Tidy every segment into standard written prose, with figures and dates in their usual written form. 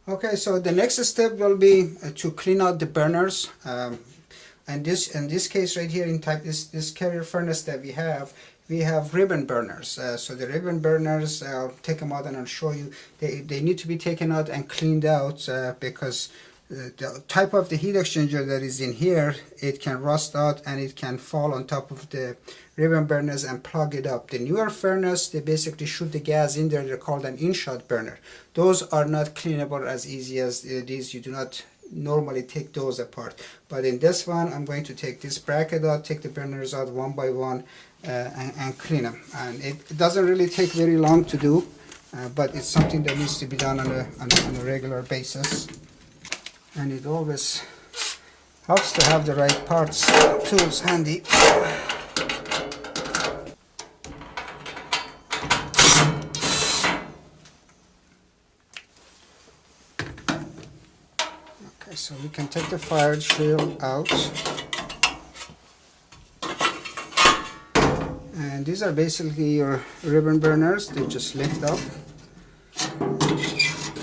Okay, so the next step will be to clean out the burners. And in this case right here, in type this carrier furnace that we have ribbon burners. So the ribbon burners, I'll take them out and I'll show you. They need to be taken out and cleaned out because the type of the heat exchanger that is in here, it can rust out and it can fall on top of the ribbon burners and plug it up. The newer furnace, they basically shoot the gas in there. They're called an in-shot burner. Those are not cleanable as easy as these. You do not normally take those apart, but in this one I'm going to take this bracket out, take the burners out one by one, and clean them. And it doesn't really take very long to do, but it's something that needs to be done on a regular basis, and it always helps to have the right parts, tools handy. So we can take the fire shield out, and these are basically your ribbon burners. They just lift up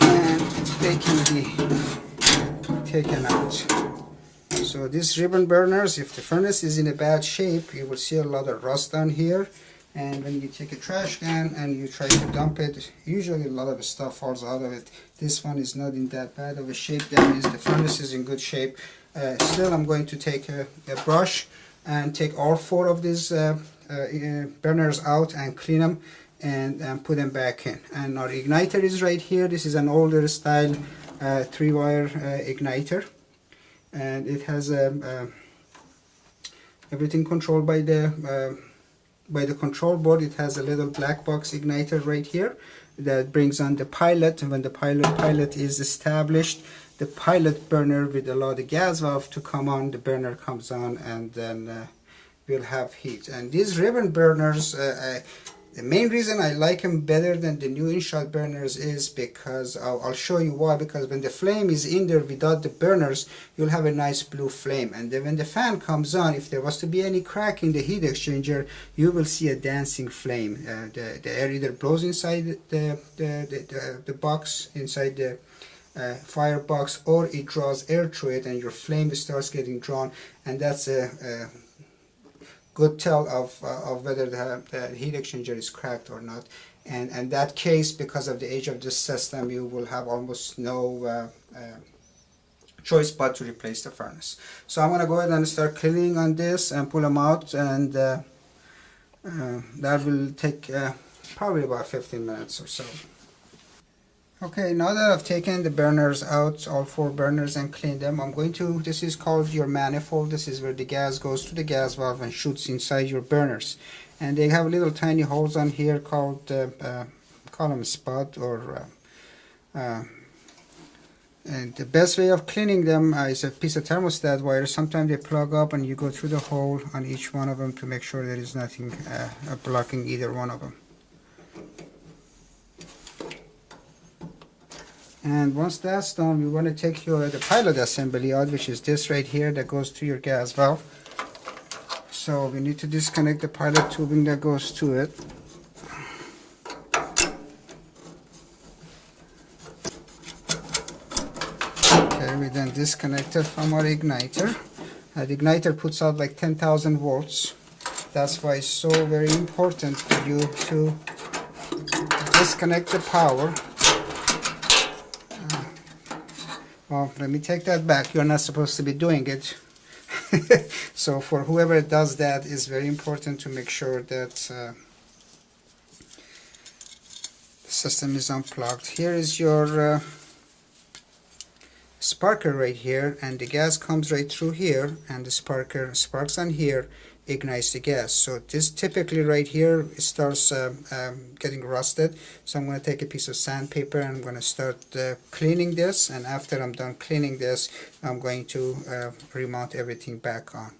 and they can be taken out. So these ribbon burners, if the furnace is in a bad shape, you will see a lot of rust on here, and when you take a trash can and you try to dump it, usually a lot of stuff falls out of it. This one is not in that bad of a shape. That means the furnace is in good shape. Still, I'm going to take a brush and take all four of these burners out and clean them and put them back in. And our igniter is right here. This is an older style 3-wire igniter, and it has everything controlled by the control board. It has a little black box igniter right here that brings on the pilot, and when the pilot is established, the pilot burner will allow the gas valve to come on, the burner comes on, and then we'll have heat. And these ribbon burners, the main reason I like them better than the new in-shot burners is because, I'll show you why, because when the flame is in there without the burners, you'll have a nice blue flame, and then when the fan comes on, if there was to be any crack in the heat exchanger, you will see a dancing flame. The air either blows inside the box, inside the firebox, or it draws air through it and your flame starts getting drawn, and that's a good tell of whether the heat exchanger is cracked or not. And in that case, because of the age of this system, you will have almost no choice but to replace the furnace. So I'm going to go ahead and start cleaning on this and pull them out, and that will take probably about 15 minutes or so. Okay, now that I've taken the burners out, all four burners, and cleaned them, I'm going to, this is called your manifold. This is where the gas goes to the gas valve and shoots inside your burners. And they have little tiny holes on here called, call them spot, or and the best way of cleaning them is a piece of thermostat wire. Sometimes they plug up and you go through the hole on each one of them to make sure there is nothing blocking either one of them. And once that's done, we want to take the pilot assembly out, which is this right here that goes to your gas valve. So we need to disconnect the pilot tubing that goes to it. Okay, we then disconnect it from our igniter. The igniter puts out like 10,000 volts. That's why it's so very important for you to disconnect the power. Well, let me take that back. You're not supposed to be doing it. So for whoever does that, it's very important to make sure that the system is unplugged. Here is your sparker right here, and the gas comes right through here, and the sparker sparks on here, ignites the gas. So this typically right here starts getting rusted. So I'm going to take a piece of sandpaper and I'm going to start cleaning this, and after I'm done cleaning this, I'm going to remount everything back on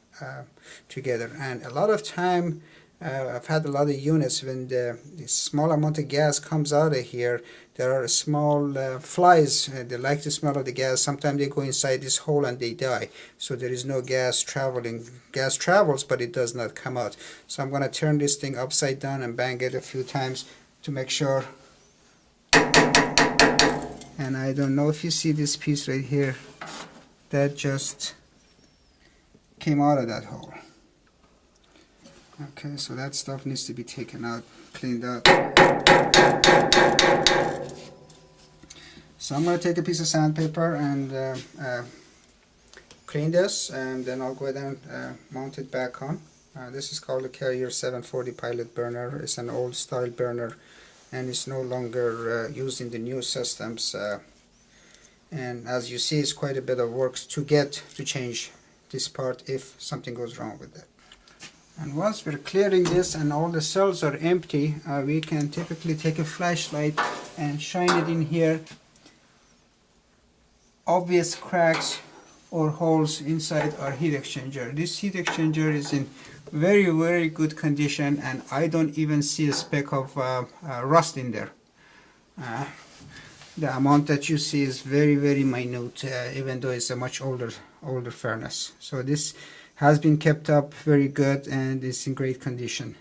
together. And a lot of time I've had a lot of units when the small amount of gas comes out of here, there are small flies. They like the smell of the gas. Sometimes they go inside this hole and they die. So there is no gas traveling. Gas travels, but it does not come out. So I'm going to turn this thing upside down and bang it a few times to make sure And I don't know if you see this piece right here that just came out of that hole. Okay, so that stuff needs to be taken out, cleaned up. So I'm going to take a piece of sandpaper and clean this, and then I'll go ahead and mount it back on. This is called the Carrier 740 Pilot Burner. It's an old style burner and it's no longer used in the new systems. And as you see, it's quite a bit of work to get to change this part if something goes wrong with it. And once we're clearing this and all the cells are empty, we can typically take a flashlight and shine it in here. Obvious cracks or holes inside our heat exchanger. This heat exchanger is in very good condition, and I don't even see a speck of rust in there. The amount that you see is very minute, even though it's a much older furnace. So this has been kept up very good and is in great condition.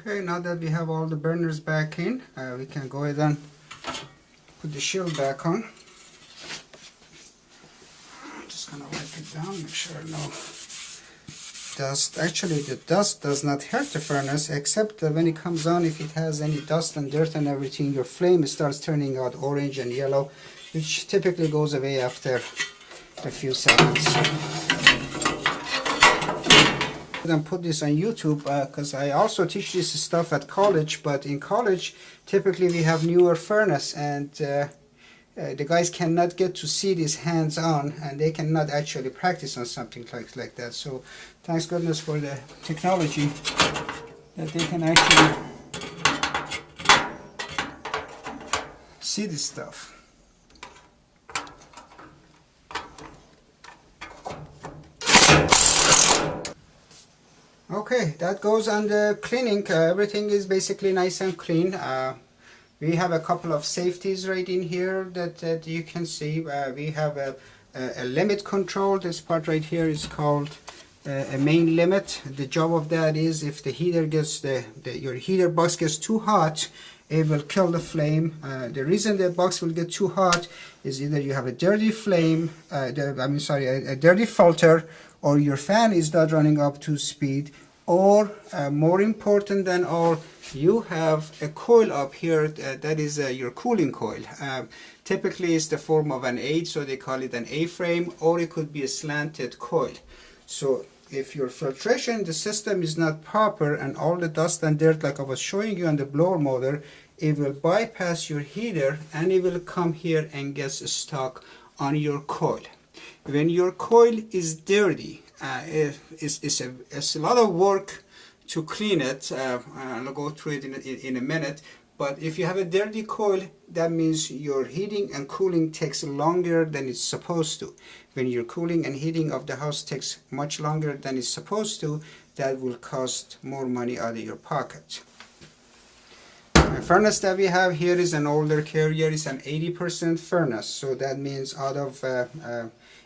Okay, now that we have all the burners back in, we can go ahead and put the shield back on. I'm just gonna wipe it down, make sure no dust. Actually, the dust does not hurt the furnace, except that when it comes on, if it has any dust and dirt and everything, your flame starts turning out orange and yellow, which typically goes away after a few seconds. And put this on YouTube because I also teach this stuff at college, but in college typically we have newer furnace, and the guys cannot get to see this hands-on, and they cannot actually practice on something like that. So thanks goodness for the technology that they can actually see this stuff. Okay, that goes on the cleaning. Everything is basically nice and clean. We have a couple of safeties right in here that you can see. We have a limit control. This part right here is called a main limit. The job of that is if the heater gets your heater box gets too hot, it will kill the flame. The reason the box will get too hot is either you have a dirty flame, a dirty filter, or your fan is not running up to speed, or more important than all, you have a coil up here that is your cooling coil. Typically it's the form of an H, so they call it an A-frame, or it could be a slanted coil. So if your filtration in the system is not proper and all the dust and dirt, like I was showing you on the blower motor, it will bypass your heater and it will come here and gets stuck on your coil. When your coil is dirty, it's a lot of work to clean it. I'll go through it in a minute. But if you have a dirty coil, that means your heating and cooling takes longer than it's supposed to. When your cooling and heating of the house takes much longer than it's supposed to, that will cost more money out of your pocket. The furnace that we have here is an older Carrier. It's an 80% furnace, so that means out of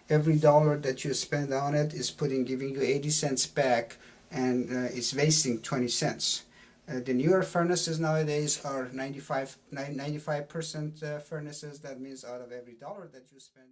every dollar that you spend on it is giving you 80 cents back, and it's wasting 20 cents. The newer furnaces nowadays are 95% furnaces. That means out of every dollar that you spend